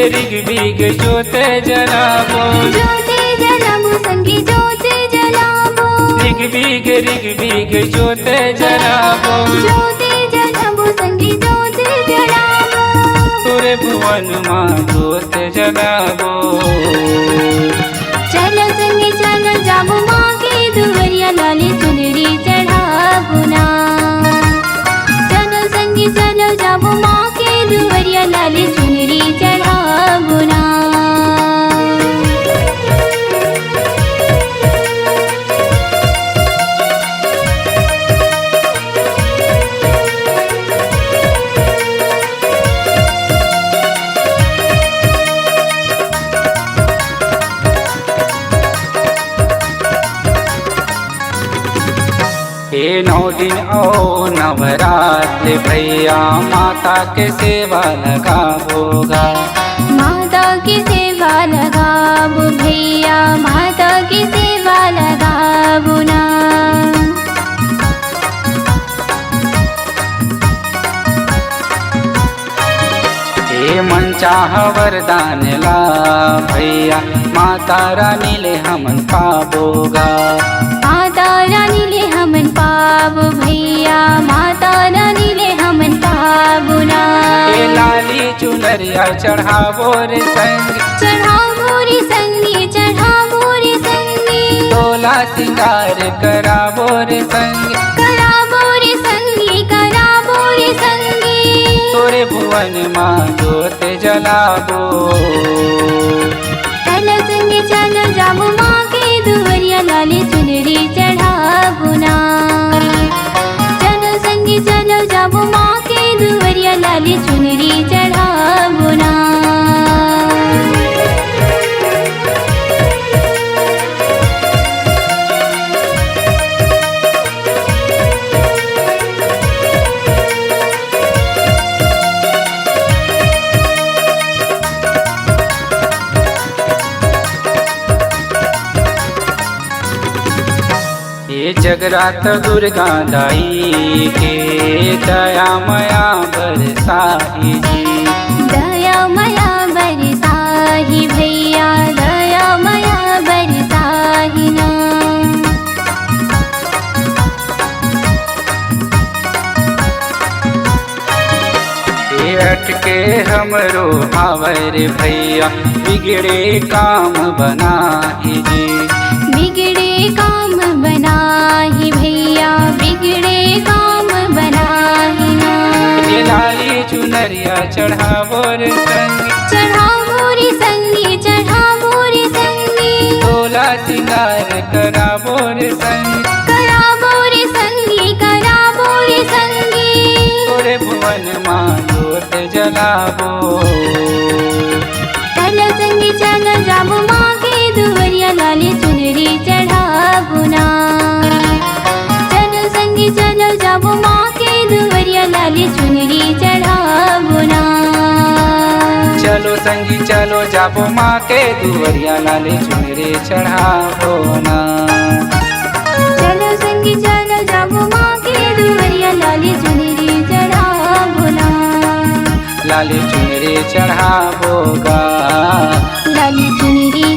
ऋग्वेग ज्योति जलाबो संगी ज्योति जलाबो ऋग्वेग ज्योति जलाबो संगी ज्योति जलाबो सूर्य भुवन माँ ज्योति जलाबो चलो संगी चलो जाबो माँ के दुवरिया लाली चुनरी चढ़ाबो ना। चलो संगी चलो जाबो माँ के दुवरिया लाली चुनरी चढ़ाबो ना। हे 9 दिन ओ नवरात्र भैया माता के सेवा लगाबोगा। माता की सेवा लगाबो भैया माता की सेवा लगाबो ना। हे मन चाह वरदान ला भैया माता रानी ले हमन पाबोगा। माता रानी ले हमन पाबो भैया माता रानी ले हमन पाबो ना। हे लाली चुनरिया चढ़ाबो रे संग चढ़ाबो रे संगी चढ़ाबो रे संगी तोला सिंगार कराबो रे संग कराबो रे संगी कराबो रे संगी तोरे भुवन माँ ज्योति जलाबो। चलो संगी चलो जाबो माँ के दुवरिया लाली चुनरी चढ़ाबो ना। चलो संगी चलो जाबो माँ के दुवरिया लाली चुनरी चढ़ाबो ना। ये जगरात दुर्गा दाई के दया मया बरसाही जी। दया मया बरसाही भैया दया मया बरसाही ना। ये अटके हमरो हावर भैया बिगड़े काम बनाही जी। बिगड़े काम बनाही भैया बिगड़े काम बनाही ना। ये लाली चुनरिया चढ़ाबो रे संग चढ़ाबो रे संगी चढ़ाबो रे संगी तोला सिंगार कराबो रे संग कराबो रे संगी कराबो रे संगी तोरे भुवन माँ ज्योति जलाबो। चलो संगी चलो जाबो माँ के दुवरिया लाली चुनरी चढ़ाबो ना। चलो संगी चलो जाबो माँ के दुवरिया लाली चुनरी चढ़ाबो ना। चलो संगी चलो जाबो माँ के दुवरिया लाली चुनरी चढ़ाबो ना। चलो संगी चलो जाबो माँ के दुवरिया लाली चुनरी चढ़ाबो ना। लाली चुनरी चढ़ाबोगा। लाली चुनरी